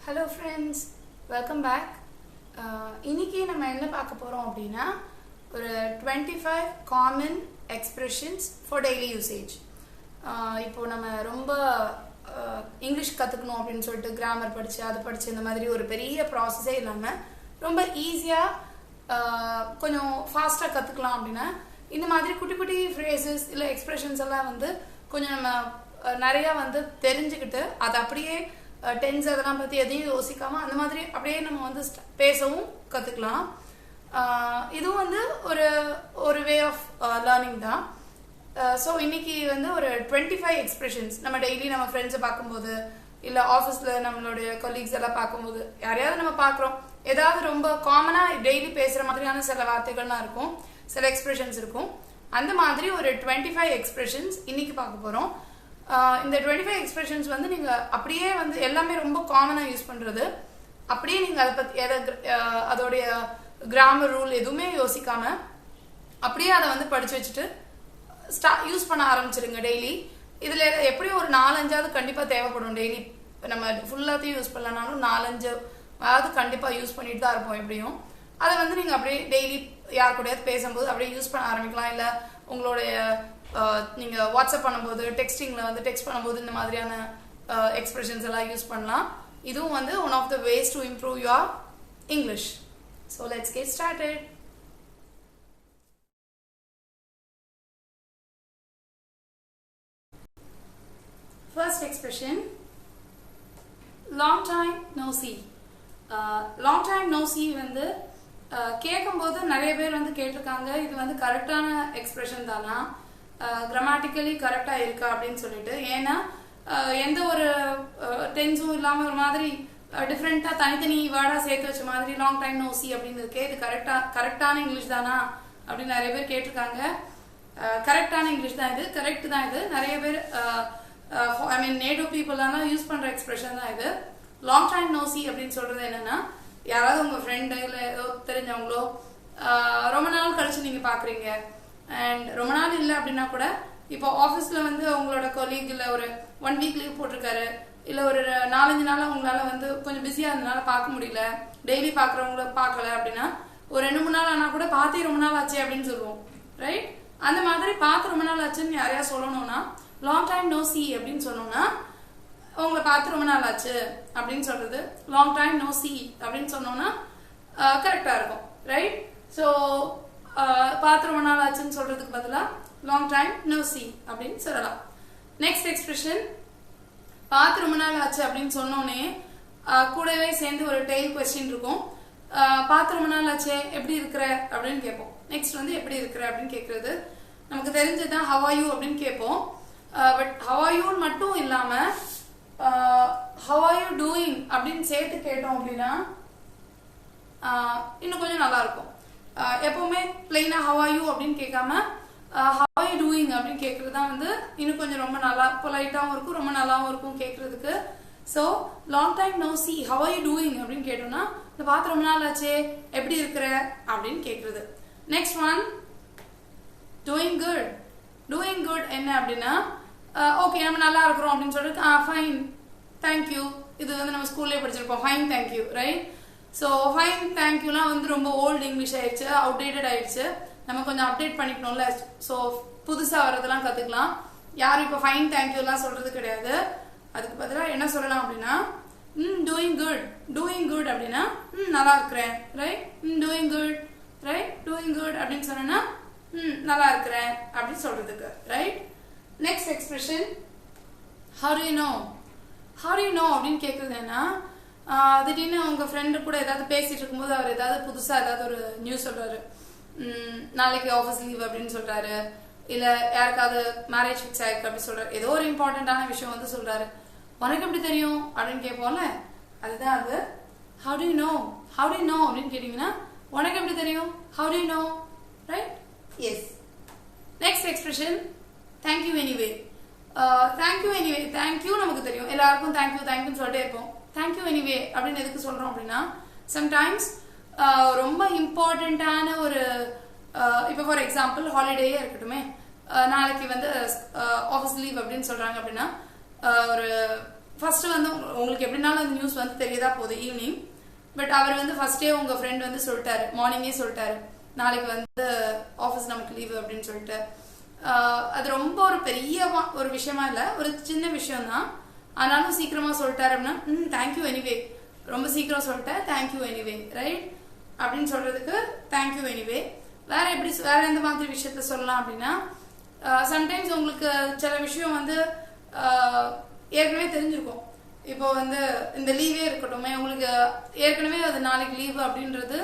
Hello friends, welcome back. இன்னைக்கு நம்ம என்ன பார்க்க போறோம் அப்படினா ஒரு 25 common expressions for daily usage. இப்போ நம்ம ரொம்ப இங்கிலீஷ் கத்துக்கணும் அப்படினு சொல்லிட்டு கிராமர் படிச்சு அது படிச்சு இந்த மாதிரி ஒரு பெரிய process இல்லாம ரொம்ப ஈஸியா கொஞ்சம் ஃபாஸ்டா கத்துக்கலாம் அப்படினா இந்த மாதிரி குட்டி குட்டி phrases இல்ல expressions எல்லாம் வந்து கொஞ்சம் நம்ம நிறைய வந்து தெரிஞ்சிக்கிட்டு அது அப்படியே டென்ஸ் அதெல்லாம் பத்தி எதையும் யோசிக்காம அந்த மாதிரி அப்படியே நம்ம வந்து பேசவும் கத்துக்கலாம். இதுவும் வந்து ஒரு வே ஆஃப் லேர்னிங் தான். ஸோ இன்னைக்கு வந்து ஒரு 25 எக்ஸ்பிரஷன்ஸ் நம்ம டெய்லி நம்ம ஃப்ரெண்ட்ஸை பார்க்கும்போது இல்லை ஆஃபீஸில் நம்மளுடைய கொலீக்ஸ் எல்லாம் பார்க்கும்போது யாரையாவது நம்ம பார்க்குறோம், ஏதாவது ரொம்ப காமனாக டெய்லி பேசுகிற மாதிரியான சில வார்த்தைகள்லாம் இருக்கும், சில எக்ஸ்பிரஷன்ஸ் இருக்கும். அந்த மாதிரி ஒரு 25 எக்ஸ்பிரஷன்ஸ் இன்னைக்கு பார்க்க போகிறோம். இந்த 25 எக்ஸ்பிரஷன்ஸ் வந்து நீங்கள் அப்படியே வந்து எல்லாமே ரொம்ப காமனாக யூஸ் பண்ணுறது, அப்படியே நீங்கள் அதை பற்றி அதோடைய கிராமர் ரூல் எதுவுமே யோசிக்காம அப்படியே அதை வந்து படித்து வச்சுட்டு யூஸ் பண்ண ஆரம்பிச்சிருங்க டெய்லி. இதில் எப்படியும் ஒரு 4-5 கண்டிப்பாக தேவைப்படும். டெய்லி நம்ம ஃபுல்லாத்தையும் யூஸ் பண்ணலனாலும் 4-5 கண்டிப்பாக யூஸ் பண்ணிட்டு தான் இருப்போம் எப்படியும். அதை வந்து நீங்கள் அப்படியே டெய்லி யார் கூடயாவது பேசும்போது அப்படியே யூஸ் பண்ண ஆரம்பிக்கலாம். இல்லை உங்களுடைய நீங்கள் வாட்ஸ்அப் பண்ணும்போது டெக்ஸ்டிங்கில் வந்து டெக்ஸ்ட் பண்ணும்போது இந்த மாதிரியான எக்ஸ்பிரஷன்ஸ் எல்லாம் யூஸ் பண்ணலாம். இதுவும் வந்து one of the ways to improve your English. So let's get started. First expression, long time no see. Long time no see வந்து கேட்கும்போது நிறைய பேர் வந்து கேட்டிருக்காங்க, இது வந்து கரெக்டான எக்ஸ்பிரஷன் தானா, கிராமட்டிக்கலி கரெக்டாக இருக்கா அப்படின்னு சொல்லிட்டு. ஏன்னா எந்த ஒரு டென்ஸும் இல்லாமல் ஒரு மாதிரி டிஃப்ரெண்ட்டாக தனித்தனி வேர்டாக சேர்த்து வச்ச மாதிரி லாங் டைம் நோ சி அப்படின்னு இருக்கு. இது கரெக்டான இங்கிலீஷ் தானா அப்படின்னு நிறைய பேர் கேட்டிருக்காங்க. கரெக்டான இங்கிலீஷ் தான் இது, கரெக்ட் தான் இது. நிறைய பேர் ஐ மீன் நேட்டிவ் பீப்புள் தான் யூஸ் பண்ணுற எக்ஸ்பிரஷன் தான் இது. லாங் டைம் நோ சி அப்படின்னு சொல்றது என்னன்னா, யாராவது உங்கள் ஃப்ரெண்டு இல்லை ஏதோ தெரிஞ்சவங்களோ ரொம்ப நாள் கழிச்சு நீங்கள் பார்க்குறீங்க, அண்ட் ரொம்ப நாள் இல்லை அப்படின்னா கூட இப்போ ஆஃபீஸில் வந்து உங்களோட கொலீக் இல்லை ஒரு 1 வீக் லீவ் போட்டிருக்காரு, இல்லை ஒரு 4-5 நாளாக உங்களால் வந்து கொஞ்சம் பிஸியாக இருந்தனால பார்க்க முடியல, டெய்லி பார்க்குறவங்கள பார்க்கல அப்படின்னா ஒரு 2-3 நாள் ஆனால் கூட பார்த்தே ரொம்ப நாள் ஆச்சு அப்படின்னு சொல்லுவோம், ரைட்? அந்த மாதிரி பார்த்து ரொம்ப நாள் ஆச்சுன்னு யாரையா சொல்லணும்னா லாங் டைம் நோ சி அப்படின்னு சொன்னோம்னா உங்களை பார்த்து ரொம்ப நாள் ஆச்சு அப்படின்னு சொல்றது லாங் டைம் நோ சி அப்படின்னு சொன்னோம்னா கரெக்டாக இருக்கும், ரைட்? ஸோ பார்த்து ரொம்ப நாள் ஆச்சுன்னு சொல்றதுக்கு பதிலாக லாங் டைம் நோ சி அப்படின்னு சொல்லலாம். நெக்ஸ்ட் எக்ஸ்பிரஷன், பார்த்து ரொம்ப நாள் ஆச்சு அப்படின்னு சொன்னோன்னே கூடவே சேர்ந்து ஒரு டெய்ல் கொஸ்டின் இருக்கும். பார்த்து ரொம்ப நாள் ஆச்சு எப்படி இருக்கிற அப்படின்னு கேட்போம். நெக்ஸ்ட் வந்து எப்படி இருக்கிற அப்படின்னு கேட்கறது நமக்கு தெரிஞ்சதுதான் ஹவ் ஆர் யூ அப்படின்னு கேட்போம். பட் ஹவ் ஆர் யூன்னு மட்டும் இல்லாம ஹவ் ஆர் யூ டூயிங் அப்படின்னு சேர்த்து கேட்டோம் அப்படின்னா இன்னும் கொஞ்சம் நல்லா இருக்கும். எப்பவுமே பிளெயினா ஹவ் ஆர் யூ அப்படின்னு கேட்காம ஹவ் ஆர் யூ டூயிங் அப்படின்னு கேட்கறது தான் வந்து இன்னும் கொஞ்சம் ரொம்ப நல்லா பொலைட்டாகவும் இருக்கும், ரொம்ப நல்லாவும் இருக்கும் கேட்கறதுக்கு. So long time no see how are you doing அப்படின்னு கேட்டோம்னா இந்த பார்த்து ரொம்ப நாள் ஆச்சே எப்படி இருக்கிற அப்படின்னு கேட்கறது. Next one, doing good. Doing good என்ன அப்படின்னா ஓகே நம்ம நல்லா இருக்கிறோம் அப்படின்னு சொல்லிட்டு ஃபைன் தேங்க்யூ, இது வந்து நம்ம ஸ்கூல்லேயே படிச்சிருப்போம், fine thank you, right? So fine தேங்க்யூலாம் வந்து ரொம்ப ஓல்டு இங்கிலீஷ் ஆயிடுச்சு, அவுடேட்டட் ஆயிடுச்சு. நம்ம கொஞ்சம் அப்டேட் பண்ணிக்கணும்ல. ஸோ புதுசாக வரதெல்லாம் கற்றுக்கலாம். யாரும் இப்போ ஃபைன் தேங்க்யூலாம் சொல்றது கிடையாது. அதுக்கு பதிலாக என்ன சொல்லலாம் அப்படின்னா டூயிங் குட். டூயிங் குட் அப்படின்னா நல்லா இருக்கிறேன், right? Doing good, right? Doing good அப்படின்னு சொன்னா நல்லா இருக்கிறேன் அப்படின்னு சொல்றதுக்கு, right? Next expression, how do you know. how do you know அப்படின்னு கேட்கறது என்ன, திடீர்னு உங்க ஃப்ரெண்டு கூட ஏதாவது பேசிட்டு இருக்கும்போது அவர் ஏதாவது புதுசா ஏதாவது ஒரு நியூஸ் சொல்றாரு, நாளைக்கு ஆஃபீஸ் லீவ் அப்படின்னு சொல்றாரு, இல்ல யாருக்காவது மேரேஜ் ஃபிக்ஸ் ஆயிருக்கு அப்படின்னு சொல்றாரு, ஏதோ ஒரு இம்பார்ட்டன்டான விஷயம் வந்து சொல்றாரு, உனக்கு எப்படி தெரியும் அப்படின்னு கேட்போம்ல, அதுதான் அது how do you know. how do you know அப்படின்னு கேட்டீங்கன்னா உனக்கு எப்படி தெரியும், how do you know, right? yes. next expression, thank you anyway. thank you anyway, thank you நமக்கு தெரியும், எல்லாருக்கும் thank you thank you சொல்லிட்டே இருப்போம். thank you anyway அப்படின்னு எதுக்கு சொல்றோம் அப்படின்னா sometimes ரொம்ப இம்பார்ட்டன்டான ஒரு இப்போ ஃபார் எக்ஸாம்பிள் ஹாலிடேயே இருக்கட்டுமே, நாளைக்கு வந்து ஆஃபீஸ் லீவ் அப்படின்னு சொல்றாங்க அப்படின்னா ஒரு ஃபர்ஸ்ட் வந்து உங்களுக்கு எப்படினாலும் அந்த நியூஸ் வந்து தெரியதா போகுது ஈவினிங். பட் அவர் வந்து ஃபர்ஸ்டே உங்க ஃப்ரெண்ட் வந்து சொல்லிட்டாரு, மார்னிங்கே சொல்லிட்டாரு நாளைக்கு வந்து ஆஃபீஸ் நமக்கு லீவு அப்படின்னு சொல்லிட்டு. அது ரொம்ப ஒரு பெரிய ஒரு விஷயமா இல்லை, ஒரு சின்ன விஷயம் தான். ஆனாலும் சீக்கிரமா சொல்லிட்டாரு அப்படின்னா தேங்க்யூ எனிவே, ரொம்ப சீக்கிரம் சொல்லிட்டேன் தேங்க்யூ எனிவே, ரைட் அப்படின்னு சொல்றதுக்கு தேங்க்யூ எனிவே. வேற எப்படி வேற எந்த மாதிரி விஷயத்த சொல்லலாம் அப்படின்னா, சம்டைம்ஸ் உங்களுக்கு சில விஷயம் வந்து ஏற்கனவே தெரிஞ்சிருக்கும். இப்போ வந்து இந்த லீவே இருக்கட்டும், உங்களுக்கு ஏற்கனவே அது நாளைக்கு லீவு அப்படின்றது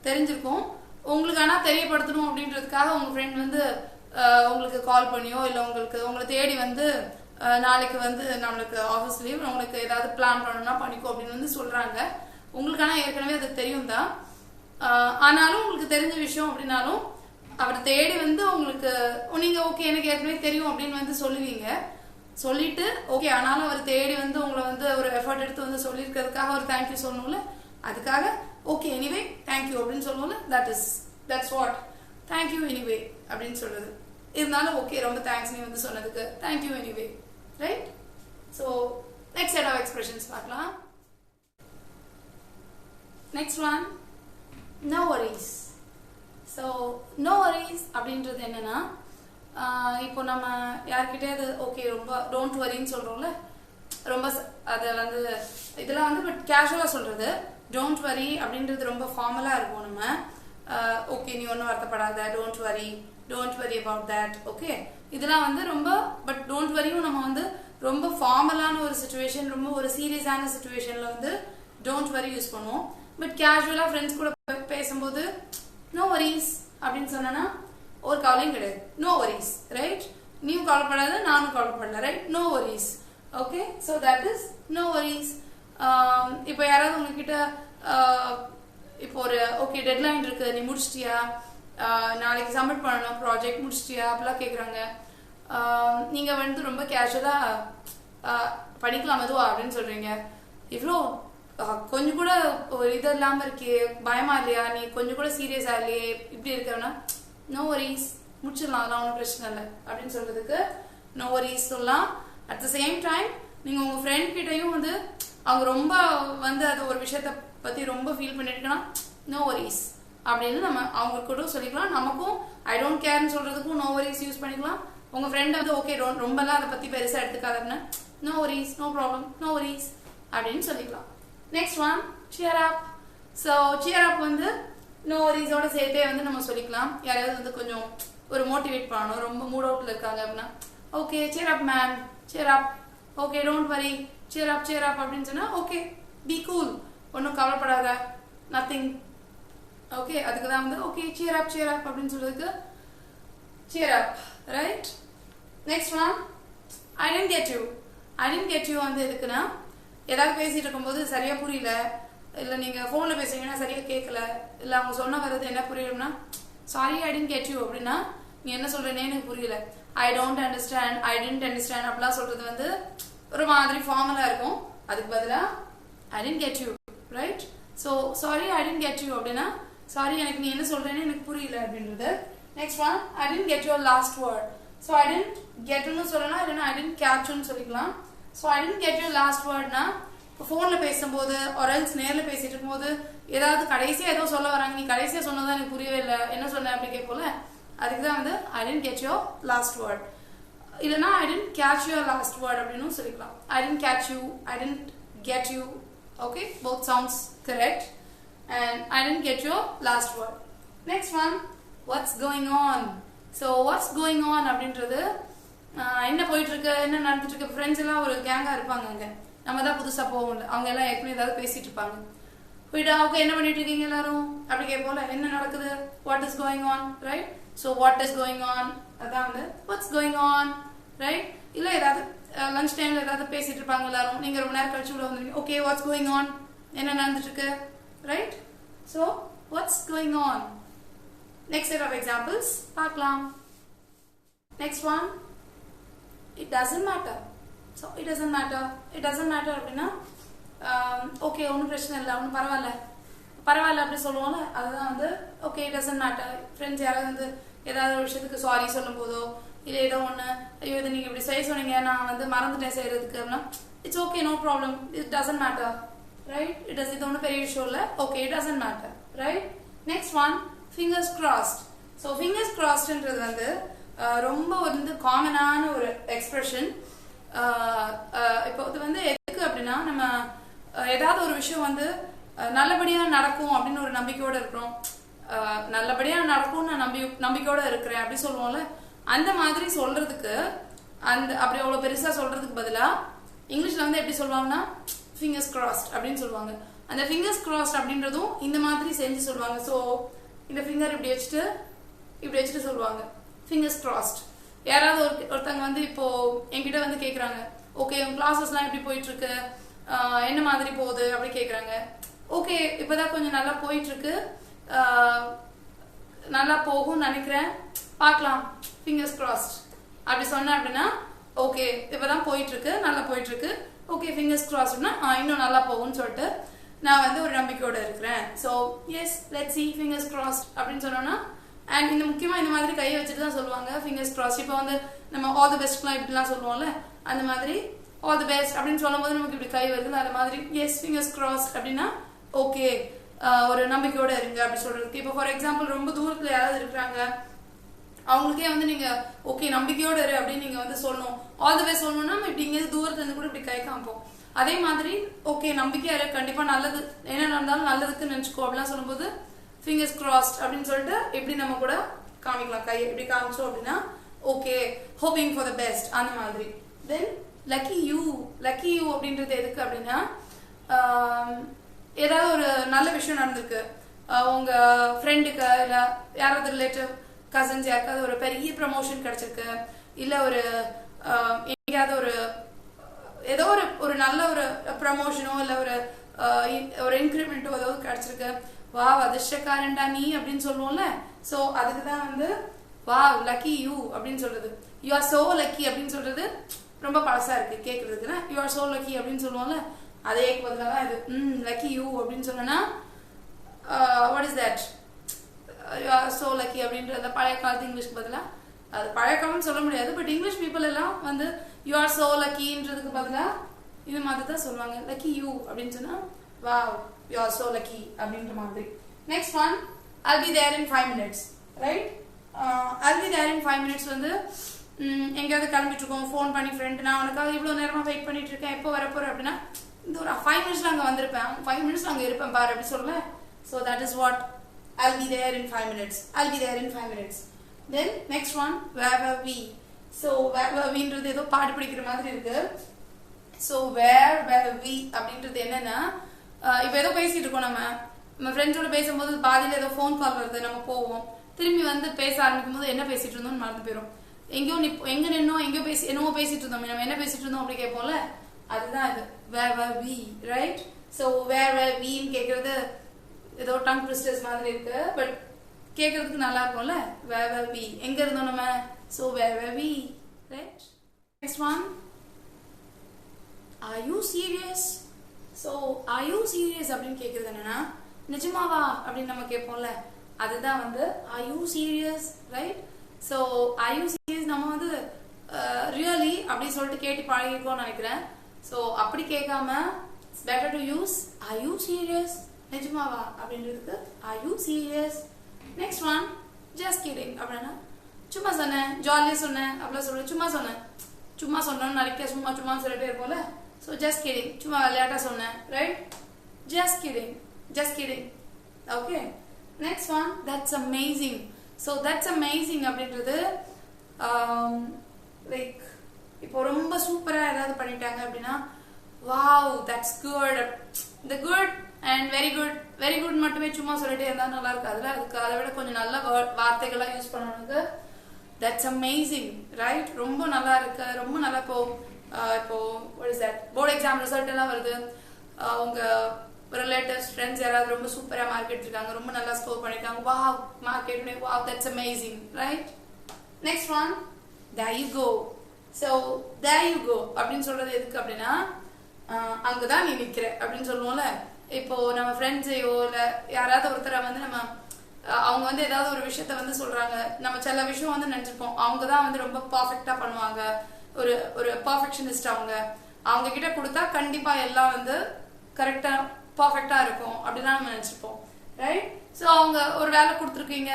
தெரிஞ்சிருக்கும். உங்களுக்கு ஆனால் தெரியப்படுத்தணும் அப்படின்றதுக்காக உங்க ஃப்ரெண்ட் வந்து உங்களுக்கு கால் பண்ணியோ இல்லை உங்களை தேடி வந்து நாளைக்கு வந்து நம்மளுக்கு ஆஃபீஸ் லீவ், உங்களுக்கு ஏதாவது பிளான் பண்ணணும்னா பண்ணிக்கோ அப்படின்னு வந்து சொல்றாங்க. உங்களுக்கு ஆனால் ஏற்கனவே அது தெரியும் தான். ஆனாலும் உங்களுக்கு தெரிஞ்ச விஷயம் அப்படின்னாலும் அவர் தேடி வந்து உங்களுக்கு நீங்க ஓகே எனக்கு ஏற்கனவே தெரியும் அப்படின்னு வந்து சொல்லுவீங்க. சொல்லிட்டு ஓகே ஆனாலும் அவர் தேடி வந்து உங்களை வந்து ஒரு எஃபர்ட் எடுத்து வந்து சொல்லியிருக்கிறதுக்காக ஒரு தேங்க்யூ சொல்லணும்ல, அதுக்காக ஓகே எனிவே தேங்க்யூ அப்படின்னு சொல்லுவோம்ல, தட்ஸ் வாட் தேங்க்யூ எனிவே அப்படின்னு சொல்றது. இருந்தாலும் ஓகே ரொம்ப தேங்க்ஸ் நீ வந்து சொன்னதுக்கு thank you anyway, right? So next set of expressions பார்க்கலாம். Next one, no worries. So no worries அப்படின்றது என்னன்னா, இப்போ நம்ம யார்கிட்டே அது ஓகே ரொம்ப டோன்ட் வரின்னு சொல்றோம்ல, ரொம்ப அதை வந்து இதெல்லாம் வந்து பட் கேஷுவலாக சொல்றது. டோன்ட் வரி அப்படின்றது ரொம்ப ஃபார்மலாக இருக்கும். நம்ம ஓகே நீ ஒன்றும் வருத்தப்படாத, don't worry about that, okay இதெல்லாம் வந்து ரொம்ப பட் டோன்ட் வரியும் நம்ம வந்து ரொம்ப ஃபார்மலான ஒரு சுச்சுவேஷன், ரொம்ப ஒரு சீரியஸான சுச்சுவேஷன்ல வந்து டோன்ட் வரி யூஸ் பண்ணுவோம். பட் கேஷுவலாக ஃப்ரெண்ட்ஸ் கூட பேசும்போது நோ வரிஸ் அப்படின்னு சொன்னா ஒரு கவலையும் கிடையாது, நோ வரிஸ், ரைட்? நீயும் கவலைப்படாத நானும் கவலைப்படல, right? No worries, okay. So that is no worries. இப்போ யாராவது உங்ககிட்ட இப்போ ஒரு ஓகே டெட்லைன் இருக்கு, நீ முடிச்சிட்டியா, நாளைக்கு சப்மிட் பண்ணணும், ப்ராஜெக்ட் முடிச்சிட்டியா அப்படிலாம் கேட்குறாங்க. நீங்க வந்து ரொம்ப கேஷுவலா படிக்கலாம் அதுவா அப்படின்னு சொல்றீங்க. இவ்வளோ கொஞ்சம் கூட ஒரு இது இல்லாம இருக்கே, பயமா இல்லையா, நீ கொஞ்சம் கூட சீரியஸா இல்லையே, இப்படி இருக்கவனா நோ வரிஸ் முடிச்சிடலாம், அதெல்லாம் ஒன்றும் பிரச்சனை இல்லை அப்படின்னு சொல்றதுக்கு நோ வரிஸ் சொல்லலாம். அட் த சேம் டைம் நீங்க உங்க ஃப்ரெண்ட் கிட்டையும் வந்து அவங்க ரொம்ப வந்து அது ஒரு விஷயத்த பத்தி ரொம்ப ஃபீல் பண்ணிட்டுனா நோ வரிஸ் அப்படின்னு நம்ம அவங்க கூட சொல்லிக்கலாம். நமக்கும் ஐ டோன்ட் கேர்னு சொல்றதுக்கும் நோ வரிஸ் யூஸ் பண்ணிக்கலாம். உங்க ஃப்ரெண்ட் வந்து ஓகே ரொம்பலாம் அதை பத்தி பெருசா எடுத்துக்காதுன்னு no worries, no problem, no worries அப்படின்னு சொல்லிக்கலாம். Next one, cheer up. So cheer up வந்து நோ வரிஸோட சேர்த்தே வந்து நம்ம சொல்லிக்கலாம். யாராவது வந்து கொஞ்சம் ஒரு மோட்டிவேட் பண்ணணும், ரொம்ப மூட் அவுட்ல இருக்காங்க அப்படின்னா okay shear up man, shear up, okay don't worry, shear அப் அப்படின்னு சொன்னா ஓகே பி கூல், ஒன்றும் கவலைப்படாத, நத்திங், ஓகே அதுக்கு தான் வந்து ஓகே சியர் அப் அப்படின்னு சொல்றதுக்கு shear up, right? Next one, I didn't get you வந்து எதுக்குன்னா, ஏதாவது பேசிட்டு இருக்கும்போது சரியா புரியல, இல்லை நீங்க போன்ல பேசுறீங்கன்னா சரியா கேட்கல, இல்லை அவங்க சொன்ன வர்றது என்ன புரியலன்னா sorry I didn't get you அப்படின்னா நீ என்ன சொல்றேனே எனக்கு புரியல, ஐ டென்ட் அண்டர்ஸ்டாண்ட் அப்படிலாம் சொல்றது வந்து ஒரு மாதிரி ஃபார்மலா இருக்கும். அதுக்கு பதிலா I didn't get you, right? So sorry I didn't get you அப்படின்னா சாரி எனக்கு நீ என்ன சொல்றேன்னு எனக்கு புரியல அப்படின்றது. Next one, I didn't get your last word. So I didn't கெட்னு சொல்லலாம், இல்லைன்னா ஐ டென்ட் கேட்ச்னு சொல்லிக்கலாம். So I didn't get your last வேர்ட்னா இப்போ ஃபோன்ல பேசும்போது ஒரல்ஸ் நேரில் பேசிட்டு இருக்கும்போது ஏதாவது கடைசியாக ஏதோ சொல்ல வராங்க, நீ கடைசியாக சொன்னதான் எனக்கு புரியவே இல்லை, என்ன சொன்ன அப்படி கேட்போல, அதுக்கு தான் வந்து I didn't get your last word. இல்லைன்னா I didn't catch your last word அப்படின்னு சொல்லிக்கலாம். I didn't catch you, I didn't get you, okay both sounds correct. And I didn't get your last word. Next one, what's going on. So what's going on அப்படின்றது என்ன போயிட்டு இருக்கு, என்ன நடந்துட்டு இருக்கு. Friends எல்லாம் ஒரு கேங்கா இருப்பாங்க, அங்க நம்ம தான் புதுசா போவோம்ல, அவங்க எல்லாம் ஏற்கனவே ஏதாவது பேசிட்டு இருப்பாங்க. போயிட்டா ஓகே என்ன பண்ணிட்டு இருக்கீங்க எல்லாரும் அப்படி கேட்போல, என்ன நடக்குது, what is going on, right? So what is going on அதான் வந்து வாட்ஸ் கோயிங் ஆன், ரைட்? இல்லை ஏதாவது லஞ்ச் டைம்ல ஏதாவது பேசிட்டு இருப்பாங்க எல்லாரும், நீங்க ரொம்ப நேரம் கழிச்சு உள்ள வந்துருவீங்க, ஓகே வாட்ஸ் கோயிங் ஆன், என்ன நடந்துட்டு இருக்கு, right? So what's going on. Next set of examples பார்க்கலாம். Next one, it doesn't matter. So it doesn't matter அப்படின்னா ஓகே ஒன்றும் பிரச்சனை இல்லை, ஒன்றும் பரவாயில்ல அப்படி சொல்லுவோம்ல, அதுதான் வந்து okay it doesn't matter. Friends யாராவது வந்து ஏதாவது ஒரு விஷயத்துக்கு சாரி சொல்லும் போதோ இல்லை ஏதோ ஒன்று ஐயோ இதை நீங்கள் இப்படி செய்ய சொன்னீங்க நான் வந்து மறந்துட்டேன் செய்யறதுக்கு அப்படின்னா it's okay, no problem, it doesn't matter, right? இது ஒன்றும் பெரிய விஷயம் இல்லை, okay, it doesn't matter, right? Next one, fingers crossed. So fingers கிராஸ்ட்ன்றது வந்து ரொம்ப வந்து காமனான ஒரு எக்ஸ்பிரஷன். இப்போ இது வந்து எதுக்கு அப்படின்னா, நம்ம ஏதாவது ஒரு விஷயம் வந்து நல்லபடியா நடக்கும் அப்படின்னு ஒரு நம்பிக்கையோட இருக்கிறோம். நல்லபடியா நடக்கும் நான் நம்பிக்கையோட இருக்கிறேன் அப்படி சொல்லுவோம்ல, அந்த மாதிரி சொல்றதுக்கு அப்படி அவ்வளவு பெருசா சொல்றதுக்கு பதிலா இங்கிலீஷ்ல வந்து எப்படி சொல்லுவாங்கன்னா ஃபிங்கர்ஸ் கிராஸ்ட் அப்படின்னு சொல்லுவாங்க. அந்த ஃபிங்கர்ஸ் கிராஸ்ட் அப்படின்றதும் இந்த மாதிரி செஞ்சு சொல்லுவாங்க. ஸோ இந்த ஃபிங்கர் இப்படி வச்சுட்டு சொல்லுவாங்க ஃபிங்கர்ஸ் கிராஸ்ட். யாராவது ஒருத்தங்க வந்து இப்போ என்கிட்ட வந்து கேட்குறாங்க, ஓகே உங்க கிளாஸஸ்லாம் எப்படி போயிட்டு இருக்கு, என்ன மாதிரி போகுது அப்படி கேட்குறாங்க. ஓகே இப்போதான் கொஞ்சம் நல்லா போயிட்டு இருக்கு, நல்லா போகும்னு நினைக்கிறேன், பார்க்கலாம், ஃபிங்கர்ஸ் கிராஸ்ட் அப்படி சொன்னேன் அப்படின்னா, ஓகே இப்போதான் போயிட்டு இருக்கு, நல்லா போயிட்டு இருக்கு, ஓகே ஃபிங்கர்ஸ் கிராஸ்ட்னா இன்னும் நல்லா போகும்னு சொல்லிட்டு நான் வந்து ஒரு நம்பிக்கையோட இருக்கிறேன். So yes let's see fingers crossed அப்படின்னு சொன்னோம்னா, அண்ட் இந்த முக்கியமாக இந்த மாதிரி கையை வச்சுட்டு தான் சொல்லுவாங்க ஃபிங்கர்ஸ் கிராஸ்ட். இப்போ வந்து நம்ம ஆல் தி பெஸ்ட்லாம் இப்படிலாம் சொல்லுவோம்ல, அந்த மாதிரி ஆல் தி பெஸ்ட் அப்படின்னு சொல்லும் போது நமக்கு இப்படி கை வருது, அந்த மாதிரி எஸ் ஃபிங்கர்ஸ் கிராஸ்ட் அப்படின்னா ஓகே ஒரு நம்பிக்கையோட இருங்க அப்படி சொல்றதுக்கு. இப்போ ஃபார் எக்ஸாம்பிள் ரொம்ப தூரத்தில் யாராவது இருக்கிறாங்க, அவங்களுக்கே வந்து நீங்க ஓகே நம்பிக்கையோட இரு அப்படின்னு நீங்க வந்து சொல்லணும், ஆல் தி பெஸ்ட் சொல்லணும்னா நம்ம இப்படி இங்கே தூரத்துல இருந்து கூட இப்படி கை காமிப்போம். அதே மாதிரி ஓகே நம்பிக்கையா இரு, கண்டிப்பா நல்லது, என்ன நடந்தாலும் நல்லதுக்கு நினைச்சுக்கோ அப்படிலாம் சொல்லும்போது ஃபிங்கர்ஸ் கிராஸ்ட் அப்படின்னு சொல்லிட்டு எப்படி நம்ம கூட காமிக்கலாம், கை எப்படி காமிச்சோம் அப்படின்னா okay hoping for the best அந்த மாதிரி. தென் லக்கி யூ அப்படின்றது எதுக்கு அப்படின்னா, ஏதாவது ஒரு நல்ல விஷயம் நடந்திருக்கு, உங்க ஃப்ரெண்டுக்கு இல்லை யாராவது ரிலேட்டிவ் கசின்ஸ் யாருக்காவது ஒரு பெரிய ப்ரமோஷன் கிடைச்சிருக்கு, இல்லை ஒரு எங்கேயாவது ஏதோ ஒரு நல்ல ஒரு ப்ரமோஷனோ இல்லை ஒரு இன்க்ரிமெண்ட்டோ ஏதாவது கிடைச்சிருக்கு, வா அதிர்ஷ்டக்காரன்டா நீ அப்படின்னு சொல்லுவோம்ல. ஸோ அதுக்கு தான் வந்து வா லக்கி யூ அப்படின்னு சொல்றது. யூ ஆர் சோ லக்கி அப்படின்னு சொல்றது ரொம்ப பழசா இருக்கு கேட்கறதுக்குன்னா, யூ ஆர் சோ லக்கி அப்படின்னு சொல்லுவோம்ல, அதே பதிலாக தான் இது லக்கி யூ அப்படின்னு சொன்னா what is that, you are so lucky அப்படின்ற பழைய காலத்து இங்கிலீஷ்க்கு பதிலாக, அது பழைய காலம்னு சொல்ல முடியாது, பட் இங்கிலீஷ் பீப்புள் எல்லாம் வந்து யூ ஆர் சோ லக்கின்றதுக்கு பதிலாக இது மாதிரி தான் சொல்லுவாங்க, லக்கி யூ அப்படின்னு சொன்னா wow you are so lucky அப்படின்ற மாதிரி. Next one, I'll be there in 5 minutes, right? I'll be there in 5 minutes வந்து எங்கேயாவது கிளம்பிட்டு இருக்கோம், ஃபோன் பண்ணி ஃப்ரெண்ட் நான் உனக்காக இவ்வளோ நேரமா வெயிட் பண்ணிட்டு இருக்கேன், எப்போ வரப்போறேன் அப்படின்னா இந்த ஒரு 5 மினிட்ஸ்ல அங்கே வந்திருப்பேன், 5 மினிட்ஸ்ல அங்கே இருப்பேன் பாரு அப்படி சொல்லுவேன். So that is what I'll be there in 5 minutes. I'll be there in 5 minutes. Then next one, where were we? So where were we ன்றது ஏதோ பாட்டு படிக்கிற மாதிரி இருக்கு. So where were we அப்படின்றது என்னன்னா, இப்போ ஏதோ பேசிட்டு இருக்கோம், நம்ம ஃப்ரெண்ட்ஸோட பேசும்போது பாதியில் ஏதோ ஃபோன் கால் வருது, நம்ம போவோம், திரும்பி வந்து பேச ஆரம்பிக்கும் போது என்ன பேசிட்டு இருந்தோம்னு மறந்து போயிடும், எங்க நின்னோம் எங்கேயோ என்னவோ பேசிட்டு இருந்தோம், நம்ம என்ன பேசிட்டு இருந்தோம் அப்படி கேட்போம்ல, அதுதான் இது where were we, right? So where were we ன்னு கேட்கறது ஏதோ டங் ட்விஸ்டர்ஸ் மாதிரி இருக்கு, பட் கேட்கறதுக்கு நல்லா இருக்கும்ல, where were we எங்க இருந்தோம் நம்ம, so where were we, right? Next one, are you serious? So are you serious அப்படின்னு கேட்கறது என்னன்னா, நிஜமாவா அப்படின்னு நம்ம கேட்போம்ல, அதுதான் வந்து are you serious, right? So are you serious நம்ம வந்து really அப்படி சொல்லிட்டு கேட்டு பழகிருக்கோம்னு நினைக்கிறேன். ஸோ அப்படி கேட்காம it's better to use are you serious, நிஜமாவா அப்படின்றதுக்கு are you serious. Next one, just kidding அப்படின்னா சும்மா சொன்னேன், ஜாலியாக சொன்னேன் அப்படிலாம் சொல்லுவேன், சும்மா சொன்னோம்னு நினைக்க சும்மா சொல்லிட்டே இருப்போம்ல. ஸோ just kidding சும்மா விளையாட்டா சொன்னேன், right? just kidding okay. Next one, that's amazing. So that's amazing அப்படின்றது லைக் இப்போ ரொம்ப சூப்பரா ஏதாவது பண்ணிட்டாங்க அப்படின்னா wow that's good, the good and very good மட்டுமே சும்மா சொல்லிட்டே இருந்தா நல்லா இருக்காதுல, அதுக்கு அதை விட கொஞ்சம் நல்ல வார்த்தைகள்லாம் யூஸ் பண்ணணுங்க. that's amazing, right? ரொம்ப நல்லா இருக்கு, ரொம்ப நல்லா. இப்போ what is that, board exam result எல்லாம் வருது, உங்க ரிலேட்டிவ்ஸ் ஃப்ரெண்ட்ஸ் யாராவது ரொம்ப சூப்பரா மார்க் எடுத்திருக்காங்க, ரொம்ப நல்லா ஸ்கோர் பண்ணிருக்காங்க, wow மார்க் எடுனே wow that's amazing, right? Next one, there you go. So there you go அப்படின்னு சொல்றது எதுக்கு அப்படின்னா, அங்கதான் நீ நிக்கிற அப்படின்னு சொல்லுவோம்ல. இப்போ நம்ம ஃப்ரெண்ட்ஸையோ இல்லை யாராவது ஒருத்தரை வந்து அவங்க வந்து ஏதாவது ஒரு விஷயத்த வந்து சொல்றாங்க, நம்ம சில விஷயம் வந்து நினைச்சிருப்போம் அவங்க தான் வந்து ரொம்ப பர்ஃபெக்டா பண்ணுவாங்க, ஒரு பர்ஃபெக்ஷனிஸ்ட் அவங்க, அவங்க கிட்ட கொடுத்தா கண்டிப்பா எல்லாம் வந்து கரெக்டா பர்ஃபெக்டா இருக்கும் அப்படிலாம் நம்ம நினைச்சிருப்போம், ரைட்? ஸோ அவங்க ஒரு வேலை கொடுத்துருக்கீங்க,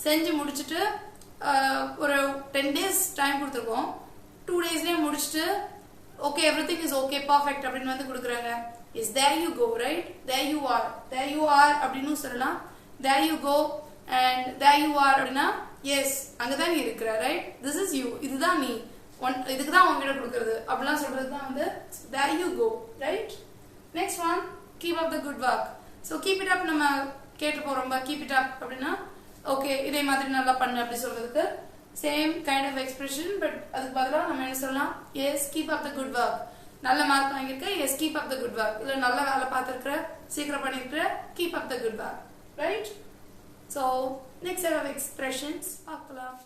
செஞ்சு முடிச்சுட்டு ஒரு 10 days டைம் கொடுத்துருக்கோம், 2 daysலயே முடிச்சுட்டு okay everything is okay perfect அப்படின்னு வந்து கொடுக்குறாங்க. Is there you go, right? There you are அப்படின்னு சொல்லலாம். There you go and there you are அப்படின்னா எஸ் அங்கதான் நீ இருக்கிற, ரைட்? திஸ் இஸ் யூ, இதுதான் நீ, இதுக்கு தான் உங்ககிட்ட கொடுக்கறது அப்படிலாம் சொல்றது தான் வந்து there you go, right? Next one, keep up the good work. So keep it up நம்ம கேட்டுப்போம் ரொம்ப, கீப் இட் அப் அப்படின்னா ஓகே இதே மாதிரி நல்லா பண்ணு அப்படி சொல்றதுக்கு same kind of expression. But அதுக்கு பதிலாக நம்ம என்ன சொல்லலாம், yes keep up the good work. நல்ல மார்க் வாங்கியிருக்க, yes keep up the good work. இல்ல நல்ல வேலை பார்த்துருக்கிற, சீக்கிரம் பண்ணிருக்கிற, keep up the good work, right? So next set of expressions பார்க்கலாம்.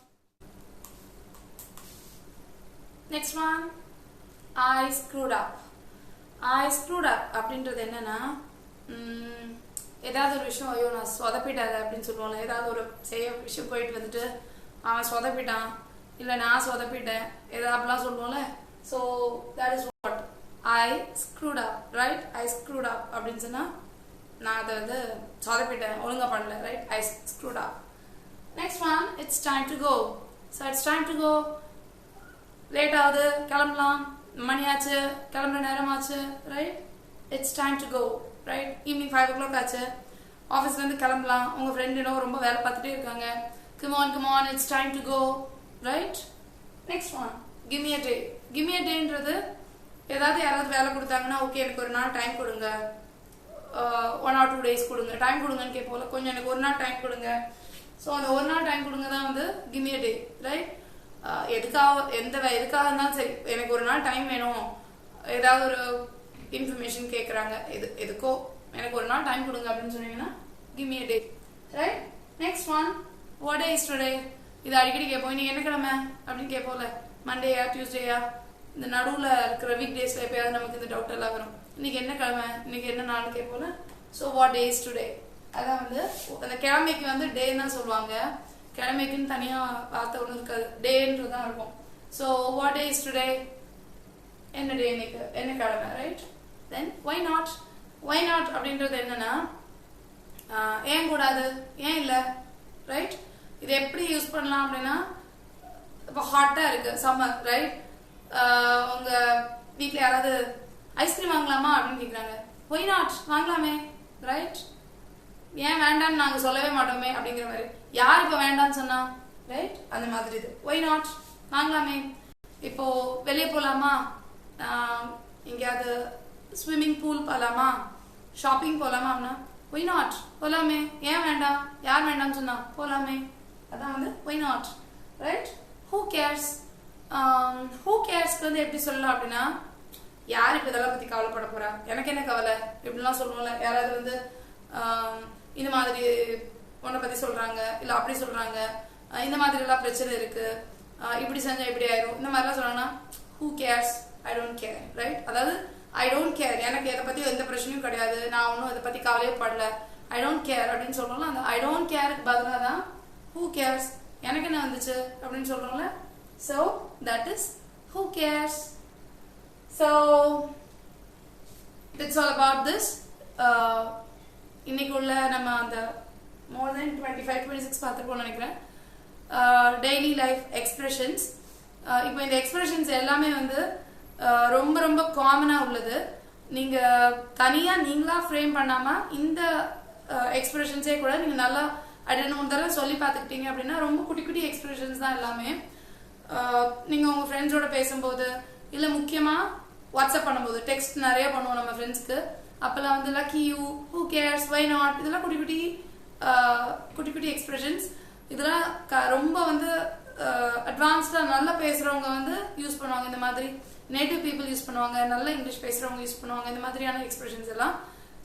Next one, I screwed up. I screwed up அப்படின்றது என்னன்னா ஏதாவது ஒரு விஷயம் ஐயோ நான் சொதப்பிட்டாத அப்படின்னு சொல்லுவாங்க. ஏதாவது ஒரு விஷயம் போயிட்டு வந்துட்டு அவன் சொதப்பிட்டான் இல்லை நான் சொதப்பிட்டேன் ஏதாவது அப்படிலாம் சொல்லுவோம்ல. So that is what I screwed up, right? I screwed up அப்படின்னு சொன்னா நான் அதை வந்து சொதப்பிட்டேன், ஒழுங்கா பண்ணல, right? I screwed up. Next one, it's time to go. So it's time to go, late ஆகுது கிளம்பலாம், மணியாச்சு, கிளம்புற நேரமாச்சு, right? It's time to go, right? Evening 5 o'clock ஆச்சு, ஆஃபீஸ்ல இருந்து கிளம்பலாம், உங்க ஃப்ரெண்ட் இன்னும் ரொம்ப வேலை பார்த்துட்டே இருக்காங்க, come on it's time to go, right? next one, give me a day. give me a dayன்றது ஏதாவது யாராவது வேலை கொடுத்தாங்கன்னா ஓகே எனக்கு ஒரு நாள் டைம் கொடுங்க, 1 or 2 days கொடுங்க, டைம் கொடுங்கன்னு கேட்போம்ல, கொஞ்சம் எனக்கு ஒரு நாள் டைம் கொடுங்க. ஸோ அந்த ஒரு நாள் டைம் கொடுங்க தான் வந்து give me a day, right? எதுக்காக இருந்தாலும் சரி, எனக்கு ஒரு நாள் டைம் வேணும், ஏதாவது ஒரு இன்ஃபர்மேஷன் கேட்குறாங்க, எதுக்கோ எனக்கு ஒரு நாள் டைம் கொடுங்க அப்படின்னு சொன்னீங்கன்னா give me a day, right? next one, what day is today? இது அடிக்கடி கேட்போம், இன்னைக்கு என்ன கிழமை அப்படின்னு கேட்போம்ல, மண்டேயா டியூஸ்டேயா, இந்த நடுவில் இருக்கிற வீக் டேஸ்ல எப்பயாவது நமக்கு இந்த டவுட் எல்லாம் வரும், இன்னைக்கு என்ன கிழமை, இன்னைக்கு என்ன நாள் கேட்போம்ல. So what day is today, அதான் வந்து அந்த கிழமைக்கு வந்து டேன்னு தான் சொல்லுவாங்க, கிழமைக்குன்னு தனியா வார்த்தை ஒன்றும் இருக்காது, டேன்றதான் இருக்கும். So what day is today, என்ன டே இன்னைக்கு, என்ன கிழமை, right? Then why not. Why not அப்படின்றது என்னன்னா ஏன் கூடாது, ஏன் இல்லை, ரைட்? இது எப்படி யூஸ் பண்ணலாம் அப்படின்னா இப்போ ஹாட்டா இருக்கு சம்மர், ரைட்? உங்க வீட்டில் யாராவது ஐஸ்கிரீம் வாங்கலாமா அப்படின்னு கேட்குறாங்க, ஒய் நாட் வாங்கலாமே, ரைட்? ஏன் வேண்டாம்னு நாங்கள் சொல்லவே மாட்டோமே அப்படிங்கிற மாதிரி, யார் இப்போ வேண்டாம்னு சொன்னா, ரைட்? அந்த மாதிரி இது ஒய் நாட் வாங்கலாமே. இப்போ வெளியே போகலாமா, எங்கேயாவது ஸ்விம்மிங் பூல் போகலாமா, ஷாப்பிங் போகலாமா அப்படின்னா ஒய் நாட் போகலாமே, ஏன் வேண்டாம், யார் வேண்டாம்னு சொன்னா போகலாமே, அதான் வந்து why not, right? Who cares. Who கேர்ஸ்க்கு வந்து எப்படி சொல்லலாம் அப்படின்னா யார் இப்போ இதெல்லாம் பற்றி கவலைப்பட போறா, எனக்கு என்ன கவலை இப்படிலாம் சொல்லுவோம்ல. யாராவது வந்து இந்த மாதிரி உன்னை பற்றி சொல்றாங்க இல்லை அப்படி சொல்றாங்க, இந்த மாதிரி எல்லாம் பிரச்சனை இருக்கு, இப்படி செஞ்சா இப்படி ஆயிரும், இந்த மாதிரிலாம் சொல்றாங்கன்னா who CARES, I don't care, right? அதாவது ஐ டோன்ட் கேர், எனக்கு இதை பத்தி எந்த பிரச்சனையும் கிடையாது, நான் ஒன்றும் இதை பத்தி கவலையே படல, ஐ டோன்ட் கேர் அப்படின்னு சொல்றோம்ல, அந்த ஐ டோன்ட் கேருக்கு பதிலாக தான் ஹூ கேர்ஸ், எனக்கு என்ன வந்துச்சு அப்படின்னு சொல்றோம்ல. So that is who CARES. So it's all about this. இன்னைக்கு உள்ள நம்ம அந்த மோர் தென் 25-26 பார்த்துருக்கோம்னு நினைக்கிறேன், டெய்லி லைஃப் எக்ஸ்பிரஷன்ஸ். இப்போ இந்த எக்ஸ்பிரஷன்ஸ் எல்லாமே வந்து ரொம்ப ரொம்ப காமனா உள்ளது. நீங்க தனியா நீங்களா ஃப்ரேம் பண்ணாம இந்த எக்ஸ்பிரஷன்ஸே கூட நீங்க நல்லா 2-3 தடவை சொல்லி பார்த்துக்கிட்டீங்க அப்படின்னா ரொம்ப குட்டி குட்டி எக்ஸ்பிரஷன்ஸ் தான் எல்லாமே. நீங்க உங்க ஃப்ரெண்ட்ஸோட பேசும்போது இல்ல முக்கியமா வாட்ஸ்அப் பண்ணும்போது, டெக்ஸ்ட் நிறைய பண்ணுவோம் நம்ம ஃப்ரெண்ட்ஸ்க்கு, அப்பெல்லாம் வந்து lucky you, who cares, why not, இதெல்லாம் குட்டி குட்டி எக்ஸ்பிரஷன்ஸ். இதெல்லாம் ரொம்ப வந்து அட்வான்ஸ்டா நல்லா பேசுறவங்க வந்து யூஸ் பண்ணுவாங்க, இந்த மாதிரி நேட்டிவ் பீப்புள் யூஸ் பண்ணுவாங்க, நல்ல இங்கிலீஷ் பேசுறவங்க யூஸ் பண்ணுவாங்க, இந்த மாதிரியான எக்ஸ்பிரஷன்ஸ் எல்லாம்.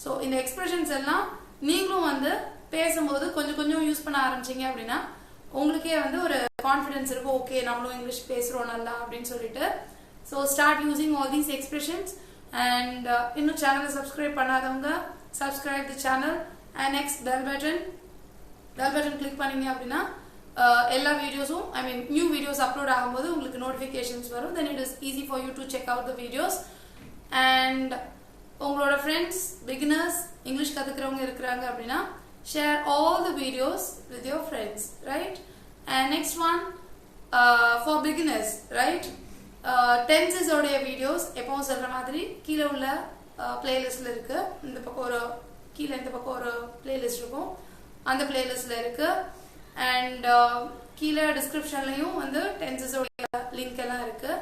ஸோ இந்த எக்ஸ்பிரஷன்ஸ் எல்லாம் நீங்களும் வந்து பேசும்போது கொஞ்சம் கொஞ்சம் யூஸ் பண்ண ஆரம்பிச்சீங்க அப்படின்னா உங்களுக்கே வந்து ஒரு கான்ஃபிடன்ஸ் இருக்கும், ஓகே நம்மளும் இங்கிலீஷ் பேசுறோம் நல்லா அப்படின்னு சொல்லிட்டு. So start using all these expressions. And இன்னும் சேனலை சப்ஸ்கிரைப் பண்ணாதவங்க subscribe the channel and next bell button click பண்ணீங்க அப்படின்னா எல்லா வீடியோஸும் நியூ வீடியோஸ் அப்லோட் ஆகும்போது உங்களுக்கு நோட்டிஃபிகேஷன்ஸ் வரும். Then it is easy for you to check out the videos. and உங்களோட ஃப்ரெண்ட்ஸ் பிகினர்ஸ் இங்கிலீஷ் கத்துக்கிறவங்க இருக்கிறாங்க அப்படின்னா share all the videos with your friends, right? And next one, for beginners, right? Tenses உடைய videos எப்பவும் சொல்ற மாதிரி கீழே உள்ள பிளேலிஸ்ட்ல இருக்கு. இந்த பக்கம் ஒரு கீழே இந்த பக்கம் ஒரு பிளேலிஸ்ட் இருக்கும், அந்த பிளேலிஸ்ட்ல இருக்கு. அண்ட் கீழே டிஸ்கிரிப்ஷன்லயும் வந்து டென்சஸ் உடைய லிங்க் எல்லாம் இருக்கு.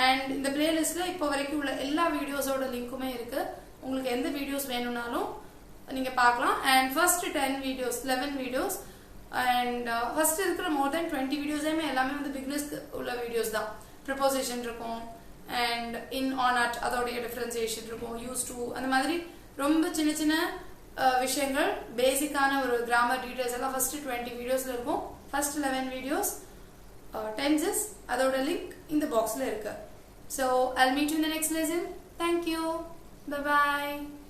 அண்ட் இந்த பிளேலிஸ்ட்ல இப்போ வரைக்கும் உள்ள எல்லா வீடியோஸோட லிங்க்குமே இருக்கு. உங்களுக்கு எந்த வீடியோஸ் வேணும்னாலும் நீங்க பார்க்கலாம். And first 10 videos 11 videos and first இருக்கிற மோர் தென் 20 வீடியோஸுமே எல்லாமே வந்து பிகினர்ஸ்க்கு உள்ள வீடியோஸ் தான். ப்ரிப்போசிஷன் இருக்கும் அண்ட் இன் ஆன் அட் அதோடைய டிஃபரன்சியேஷன் இருக்கும், யூஸ் டு, அந்த மாதிரி ரொம்ப சின்ன சின்ன விஷயங்கள் பேசிக்கான ஒரு கிராமர் டீடைல்ஸ் எல்லாம் ஃபர்ஸ்ட் 20 வீடியோஸ்ல இருக்கும். ஃபர்ஸ்ட் 11 வீடியோஸ் டென்சஸ் அதோட லிங்க் இந்த பாக்ஸ்ல இருக்கு. So I'll meet you in the next lesson. Thank you. Bye bye.